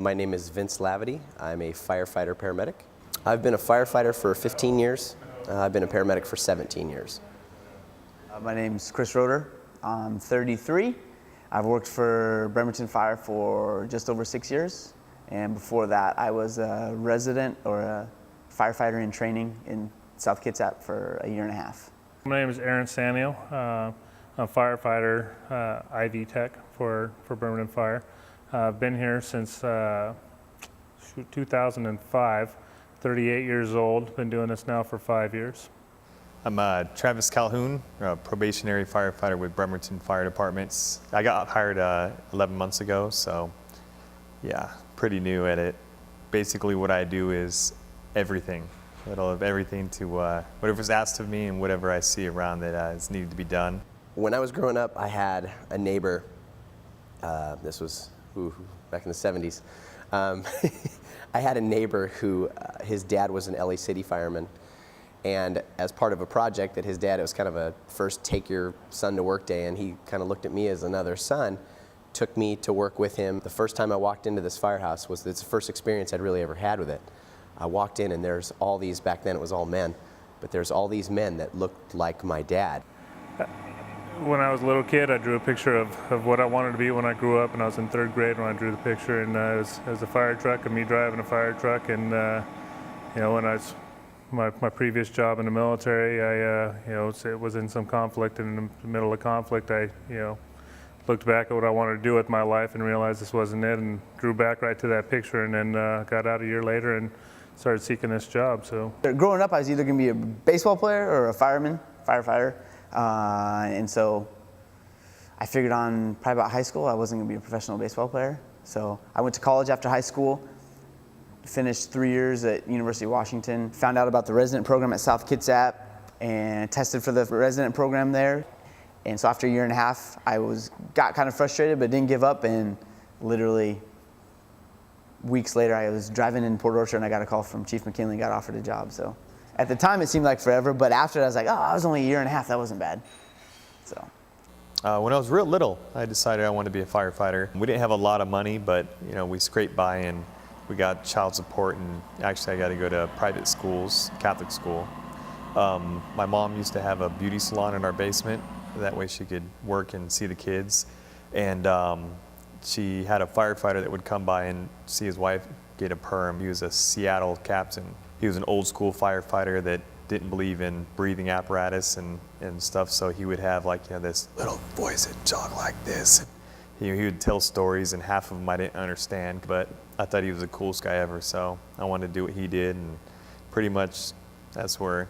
My name is Vince Lavity. I'm a firefighter paramedic. I've been a firefighter for 15 years. I've been a paramedic for 17 years. My name's Chris Roeder. I'm 33. I've worked for Bremerton Fire for just over 6 years. And before that, I was a resident or a firefighter in training in South Kitsap for a year and a half. My name is Aaron Saniel. I'm a firefighter, IV tech for Bremerton Fire. I've been here since 2005, 38 years old. Been doing this now for 5 years. I'm Travis Calhoun, a probationary firefighter with Bremerton Fire Departments. I got hired 11 months ago, so yeah, pretty new at it. Basically what I do is everything. Everything to whatever's asked of me and whatever I see around that is needed to be done. When I was growing up, I had a neighbor, this was back in the 70s. I had a neighbor who, his dad was an LA City fireman. And as part of a project that his dad, it was kind of a first take your son to work day, and he kind of looked at me as another son, took me to work with him. The first time I walked into this firehouse was the first experience I'd really ever had with it. I walked in and there's all these, back then it was all men, but there's all these men that looked like my dad. When I was a little kid, I drew a picture of what I wanted to be when I grew up, and I was in 3rd grade when I drew the picture, and it was a fire truck and me driving a fire truck. And you know, when I was my previous job in the military, it was in some conflict, and in the middle of conflict, I looked back at what I wanted to do with my life and realized this wasn't it, and drew back right to that picture, and then got out a year later and started seeking this job. So growing up, I was either going to be a baseball player or a firefighter, and so I figured on probably about high school I wasn't going to be a professional baseball player. So I went to college after high school. Finished 3 years at University of Washington, found out about the resident program at South Kitsap and tested for the resident program there. And so after a year and a half, I got kind of frustrated but didn't give up, and literally weeks later I was driving in Port Orchard and I got a call from Chief McKinley, got offered a job. So at the time it seemed like forever, but after I was like, oh, I was only a year and a half, that wasn't bad. So. When I was real little, I decided I wanted to be a firefighter. We didn't have a lot of money, but we scraped by and we got child support, and actually I got to go to private schools, Catholic school. My mom used to have a beauty salon in our basement. That way she could work and see the kids. And she had a firefighter that would come by and see his wife get a perm. He was a Seattle captain. He was an old school firefighter that didn't believe in breathing apparatus and stuff, so he would have this little voice that talked like this. He would tell stories, and half of them I didn't understand, but I thought he was the coolest guy ever, so I wanted to do what he did, and pretty much that's where,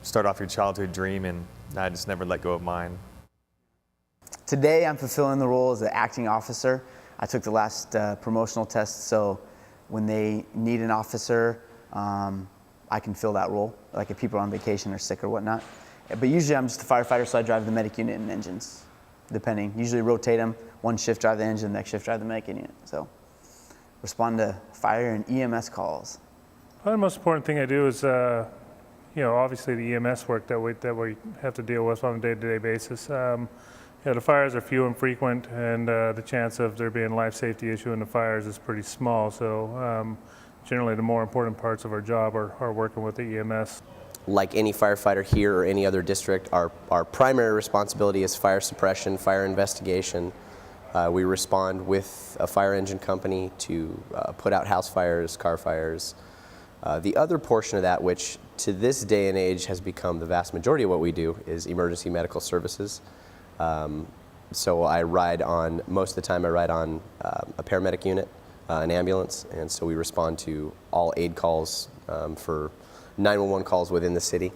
start off your childhood dream, and I just never let go of mine. Today I'm fulfilling the role as an acting officer. I took the last promotional test, so when they need an officer, I can fill that role, like if people are on vacation or sick or whatnot. But usually I'm just a firefighter, so I drive the medic unit and engines, depending. Usually rotate them. One shift drive the engine, next shift drive the medic unit. So respond to fire and EMS calls. Probably the most important thing I do is, obviously the EMS work that we have to deal with on a day-to-day basis. The fires are few and frequent, and the chance of there being a life safety issue in the fires is pretty small. So generally the more important parts of our job are working with the EMS. Like any firefighter here or any other district, our primary responsibility is fire suppression, fire investigation. We respond with a fire engine company to put out house fires, car fires. The other portion of that, which to this day and age has become the vast majority of what we do, is emergency medical services. So I ride on, most of the time I ride on a paramedic unit, an ambulance, and so we respond to all aid calls for 911 calls within the city,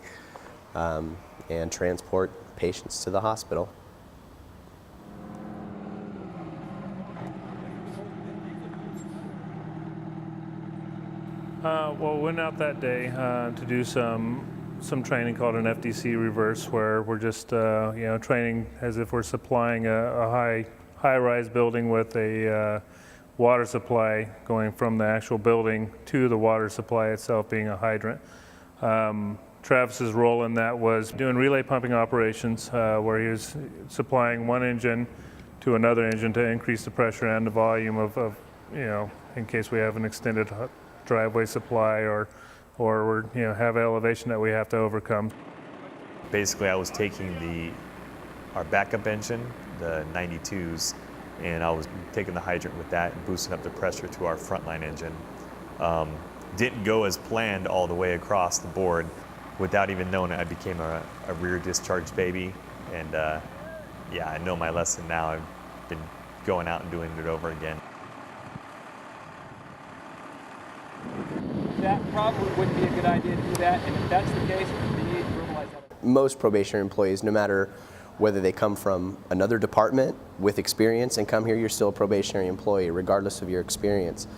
and transport patients to the hospital. Well, we went out that day to do some training called an FDC reverse, where we're just training as if we're supplying a high-rise building with a water supply going from the actual building to the water supply itself being a hydrant. Travis's role in that was doing relay pumping operations, where he was supplying one engine to another engine to increase the pressure and the volume of in case we have an extended driveway supply or we're, have elevation that we have to overcome. Basically, I was taking our backup engine, the 92s, and I was taking the hydrant with that and boosting up the pressure to our frontline engine. Didn't go as planned all the way across the board. Without even knowing it, I became a rear discharge baby. And yeah, I know my lesson now. I've been going out and doing it over again. That probably wouldn't be a good idea to do that, and if that's the case, then you need to verbalize that. Most probationary employees, no matter whether they come from another department with experience and come here, you're still a probationary employee, regardless of your experience.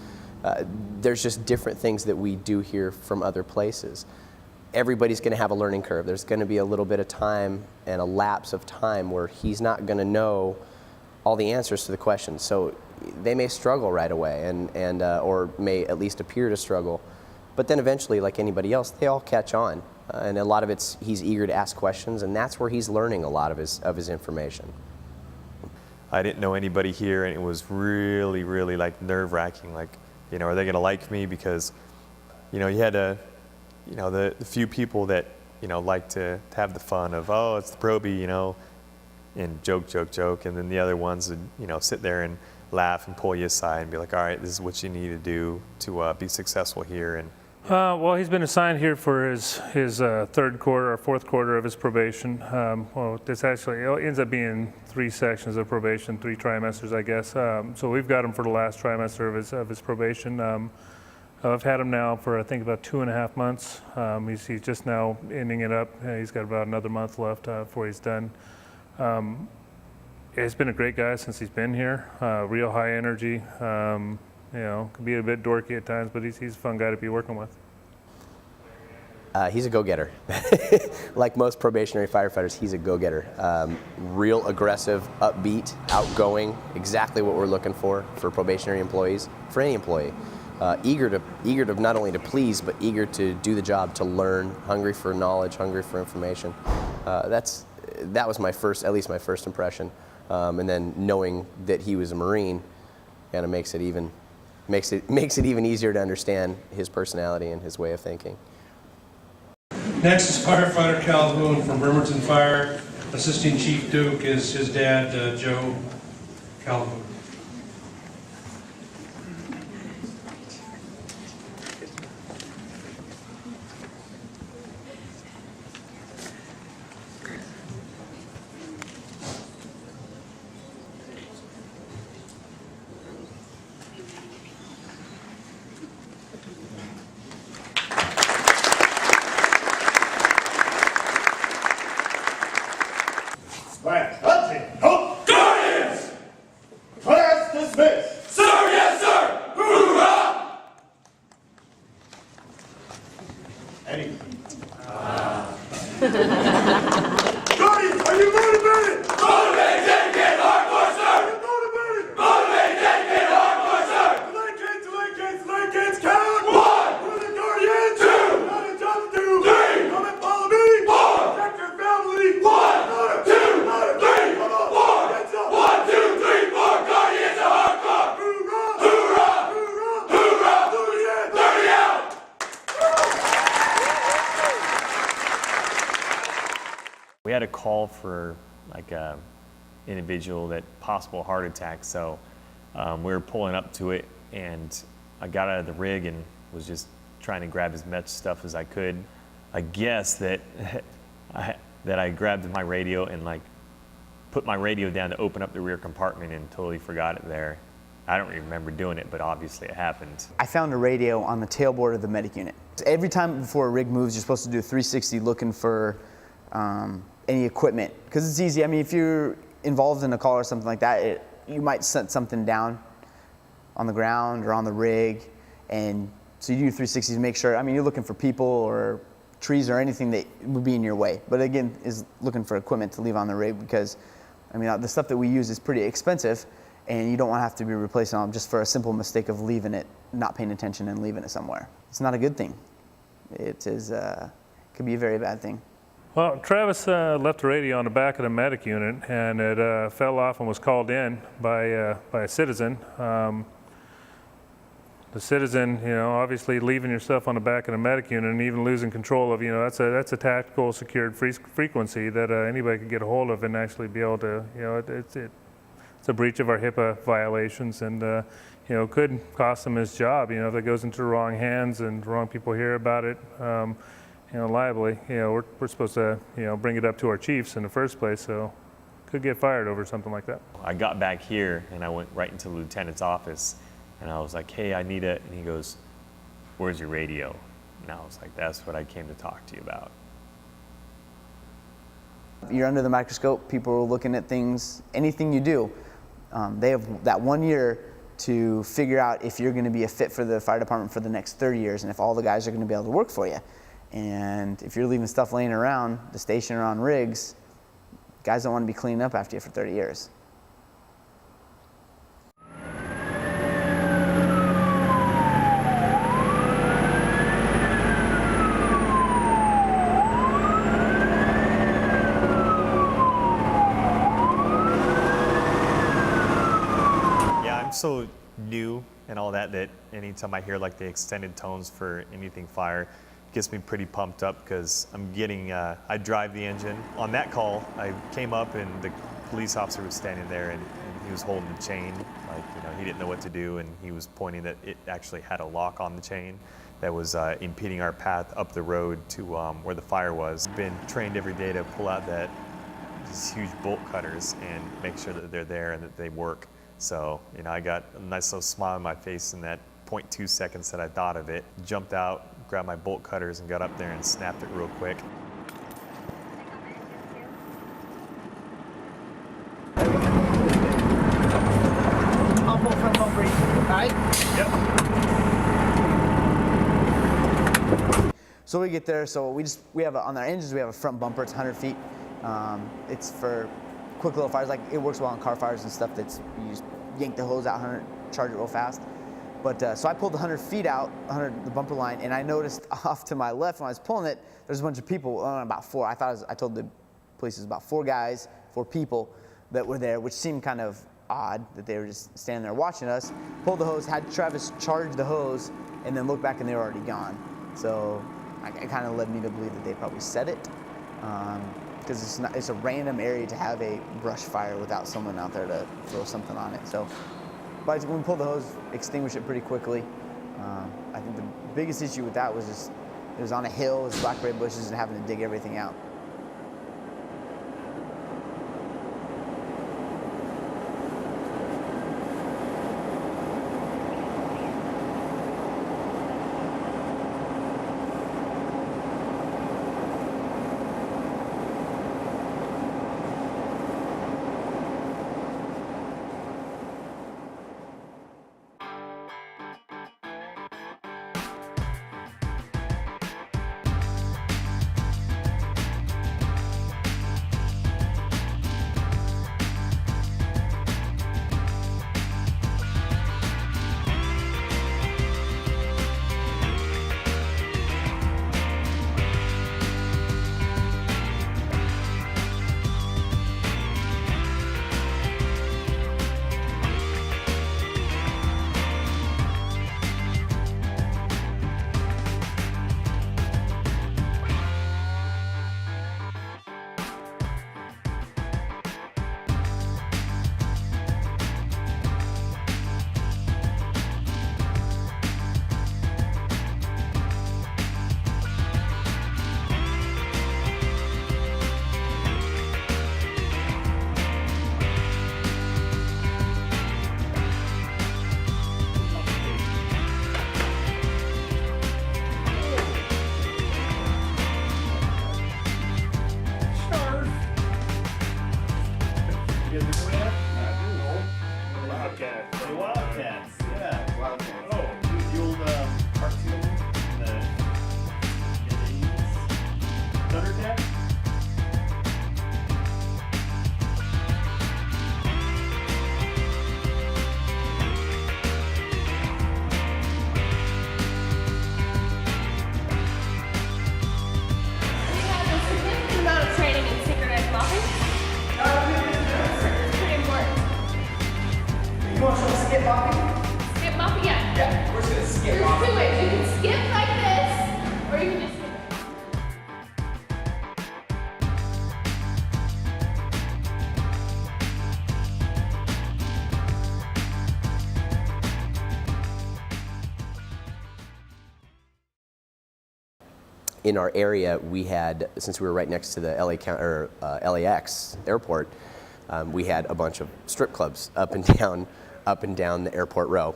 There's just different things that we do here from other places. Everybody's going to have a learning curve. There's going to be a little bit of time and a lapse of time where he's not going to know all the answers to the questions. So they may struggle right away or may at least appear to struggle. But then eventually, like anybody else, they all catch on. And a lot of it's he's eager to ask questions, and that's where he's learning a lot of his information. I didn't know anybody here, and it was really, really like nerve-wracking. Like, are they going to like me? Because, you had the few people that, like to have the fun of, oh, it's the probie, and joke. And then the other ones would, sit there and laugh and pull you aside and be like, all right, this is what you need to do to be successful here. And well, he's been assigned here for his third quarter or fourth quarter of his probation. Well, this actually ends up being 3 sections of probation, 3 trimesters, I guess. So we've got him for the last trimester of his probation. I've had him now for I think about 2.5 months. He's just now ending it up. He's got about another month left before he's done. He's been a great guy since he's been here. Real high energy. Can be a bit dorky at times, but he's a fun guy to be working with. He's a go-getter. Like most probationary firefighters, he's a go-getter. Real aggressive, upbeat, outgoing, exactly what we're looking for probationary employees, for any employee. Eager to not only to please, but eager to do the job, to learn, hungry for knowledge, hungry for information. That was at least my first impression. And then knowing that he was a Marine kind of makes it even easier to understand his personality and his way of thinking. Next is firefighter Calhoun from Bremerton Fire. Assisting Chief Duke is his dad, Joe Calhoun. Class, hunting, hope, Guardians! Class dismissed! Sir, yes, sir! Hoorah! Eddie. Guardians, are you motivated? Motivated, dedicated, hardcore, sir! Are you motivated? Motivated, dedicated, hardcore, sir! Delay gates, count! 1! We're the Guardians! 2! Not a job to do! 3! Come and follow me! 4! Protect your family! 1! 2! 3, 4, 1, 2, 3, 4, Guardians of hardcore! Hoorah! Hoorah! Hoorah! Hoorah! 30 out! we had a call for like a individual that possible heart attack. So we were pulling up to it, and I got out of the rig and was just trying to grab as much stuff as I could. I guess that I grabbed my radio and like put my radio down to open up the rear compartment and totally forgot it there. I don't remember doing it, but obviously it happened. I found a radio on the tailboard of the medic unit. Every time before a rig moves, you're supposed to do a 360 looking for any equipment, because it's easy. I mean, if you're involved in a call or something like that, you might set something down on the ground or on the rig, and so you do 360s to make sure. I mean, you're looking for people or trees or anything that would be in your way, but again, is looking for equipment to leave on the rig, because I mean, the stuff that we use is pretty expensive, and you don't want to have to be replacing them just for a simple mistake of leaving it, not paying attention and leaving it somewhere. It's not a good thing. It is, could be a very bad thing. Well, Travis left the radio on the back of the medic unit, and it fell off and was called in by a citizen. the citizen, obviously leaving yourself on the back of the medic unit and even losing control of, that's a tactical secured frequency that anybody could get a hold of and actually be able to, it's a breach of our HIPAA violations, and could cost them his job. If it goes into the wrong hands and the wrong people hear about it, liably, we're supposed to, bring it up to our chiefs in the first place, so could get fired over something like that. I got back here and I went right into the lieutenant's office and I was like, hey, I need it. And he goes, where's your radio? And I was like, that's what I came to talk to you about. You're under the microscope, people are looking at things, anything you do. They have that 1 year to figure out if you're going to be a fit for the fire department for the next 30 years and if all the guys are going to be able to work for you. And if you're leaving stuff laying around the station or on rigs, guys don't want to be cleaning up after you for 30 years. So new and all that anytime I hear like the extended tones for anything fire, it gets me pretty pumped up because I'm getting, I drive the engine. On that call, I came up and the police officer was standing there and he was holding the chain, like, he didn't know what to do, and he was pointing that it actually had a lock on the chain that was impeding our path up the road to where the fire was. Been trained every day to pull out these huge bolt cutters and make sure that they're there and that they work. So, I got a nice little smile on my face in that 0.2 seconds that I thought of it. Jumped out, grabbed my bolt cutters and got up there and snapped it real quick. I'll pull from bumper, right? Yep. So we get there, so we have on our engines, we have a front bumper, it's 100 feet. It's for quick little fires, like it works well on car fires and stuff. That's you just yank the hose out, charge it real fast. But so I pulled the 100 feet out, the bumper line, and I noticed off to my left when I was pulling it, there's a bunch of people, about 4. I told the police it was about 4 guys, 4 people that were there, which seemed kind of odd that they were just standing there watching us. Pulled the hose, had Travis charge the hose, and then look back and they were already gone. So it kind of led me to believe that they probably set it. Because it's a random area to have a brush fire without someone out there to throw something on it. So, but when we pulled the hose, extinguished it pretty quickly. I think the biggest issue with that was just it was on a hill, it was blackberry bushes, and having to dig everything out. You want to skip hopping? in our area, we had, since we were right next to the LAX airport, we had a bunch of strip clubs up and down the airport row.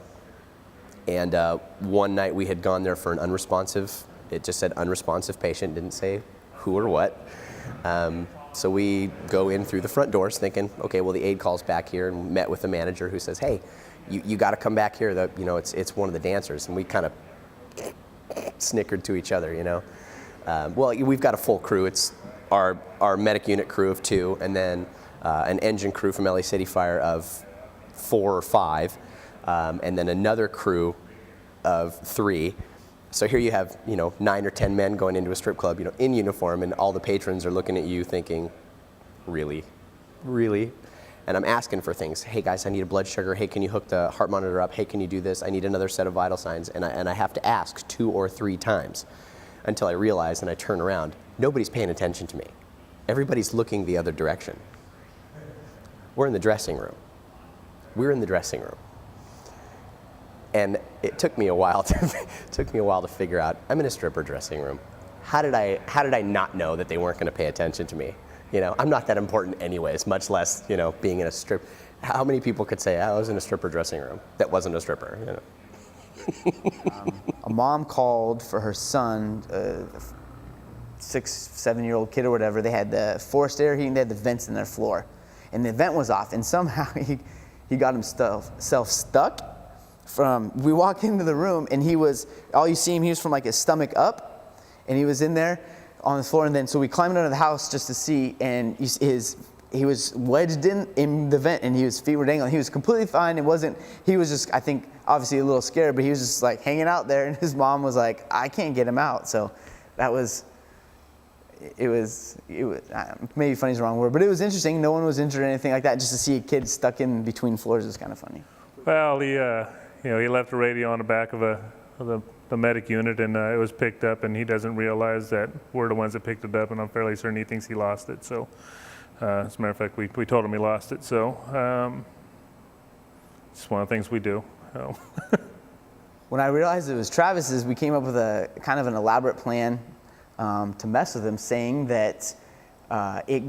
And one night we had gone there for an unresponsive, it just said unresponsive patient, didn't say who or what. So we go in through the front doors thinking, okay, well the aide calls back here, and met with the manager who says, hey, you got to come back here. It's one of the dancers. And we kind of snickered to each other, well, we've got a full crew. It's our medic unit crew of 2, and then an engine crew from LA City Fire of 4 or 5, and then another crew of 3. So here you have, 9 or 10 men going into a strip club, in uniform, and all the patrons are looking at you thinking, really? Really? And I'm asking for things. Hey guys, I need a blood sugar. Hey, can you hook the heart monitor up? Hey, can you do this? I need another set of vital signs. And I have to ask 2 or 3 times until I realize, and I turn around, nobody's paying attention to me. Everybody's looking the other direction. We're in the dressing room. We're in the dressing room. And it took me a while to figure out, I'm in a stripper dressing room. How did I not know that they weren't going to pay attention to me? I'm not that important anyways, much less, being in a strip. How many people could say, I was in a stripper dressing room that wasn't a stripper? A mom called for her son, 6, 7-year-old kid or whatever. They had the forced air heating, they had the vents in their floor. And the vent was off, and somehow he got himself stuck. We walk into the room, and all you see him, he was from like his stomach up, and he was in there on the floor. And then so we climbed under the house just to see, and he was wedged in the vent, and his feet were dangling. He was completely fine. He was just, I think, obviously a little scared, but he was just like hanging out there, and his mom was like, I can't get him out. So it was maybe funny is the wrong word, but it was interesting. No one was injured or anything like that. Just to see a kid stuck in between floors is kind of funny. Well, he left a radio on the back of the medic unit, and it was picked up, and he doesn't realize that we're the ones that picked it up, and I'm fairly certain he thinks he lost it. So, as a matter of fact, we told him he lost it. So, it's one of the things we do. So. When I realized it was Travis's, we came up with a kind of an elaborate plan to mess with him, saying that it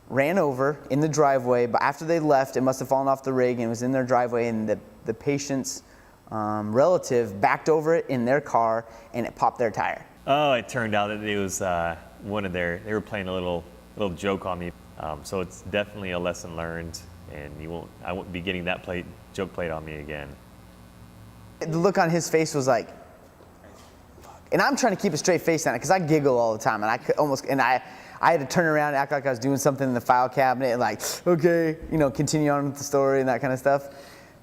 ran over in the driveway, but after they left, it must have fallen off the rig and was in their driveway, and the patient's relative backed over it in their car, and it popped their tire. Oh, it turned out that it was they were playing a little joke on me. So it's definitely a lesson learned, and I won't be getting that joke played on me again. The look on his face was like, fuck. And I'm trying to keep a straight face on it because I giggle all the time, and I had to turn around and act like I was doing something in the file cabinet and like, okay, continue on with the story and that kind of stuff.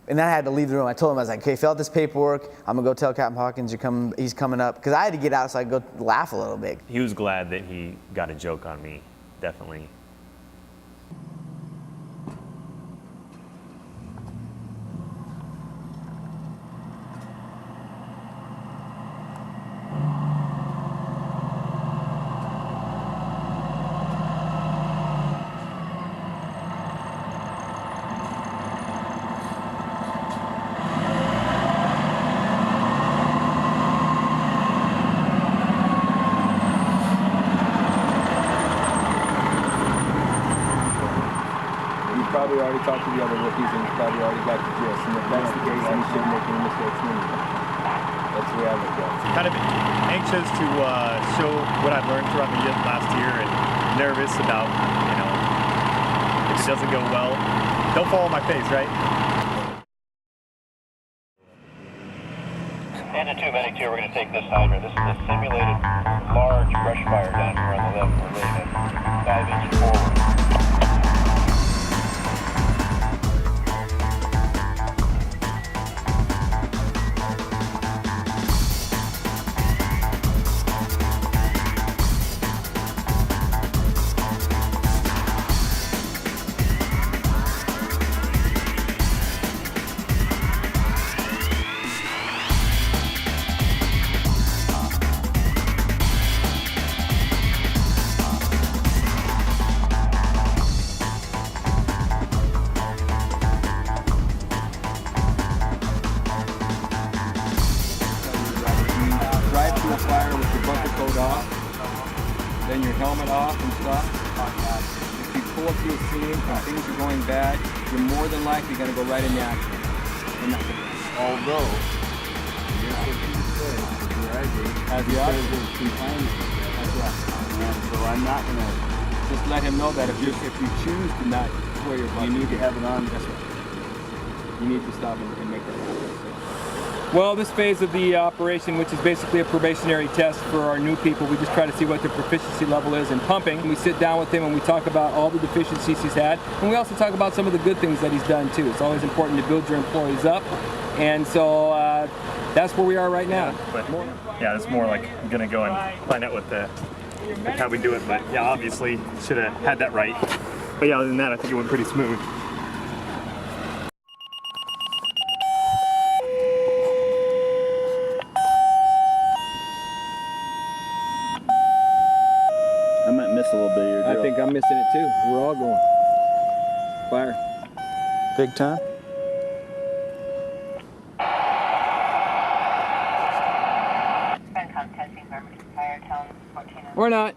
And then I had to leave the room. I told him, I was like, okay, fill out this paperwork. I'm gonna go tell Captain Hawkins he's coming up. Because I had to get out so I could go laugh a little bit. He was glad that he got a joke on me, definitely. Probably already talked to the other rookies and probably already got the gist. And if that's the case, then you shouldn't make any mistakes anymore. That's the way I look at it. Kind of anxious to show what I've learned throughout the last year, and nervous about, if it doesn't go well, don't fall on my face, right? Engine 2 medic 2, we're going to take this hydrant. This is a simulated large brush fire down here on the left. We're ready to dive engine forward. your bunker coat off, then your helmet off and stuff. If you pull up to a scene and things are going bad, you're more than likely going to go right into action. Although, here's what you say, where I do, As the because option. of confinement. That's right. And so I'm not going to, Just let him know that if you choose to not wear your bunker, you need to have it on. that's right. You need to stop and make that happen. Well, this phase of the operation, which is basically a probationary test for our new people, we just try to see what their proficiency level is in pumping. We sit down with him and we talk about all the deficiencies he's had, and we also talk about some of the good things that he's done too. It's always important to build your employees up, and so that's where we are right now. But yeah, it's more like I'm gonna go and find out what like how we do it. But yeah, obviously should have had that right. But yeah, other than that, I think it went pretty smooth. I might miss a little bit of your drill. I think I'm missing it too. We're all going. Fire. Big time. Spencom testing Bremerton Fire, tone 14. Or not.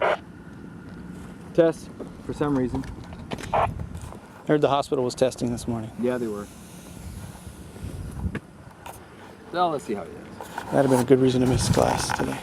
9122. Test for some reason. I heard the hospital was testing this morning. Yeah, they were. So let's see how it is. That'd have been a good reason to miss class today.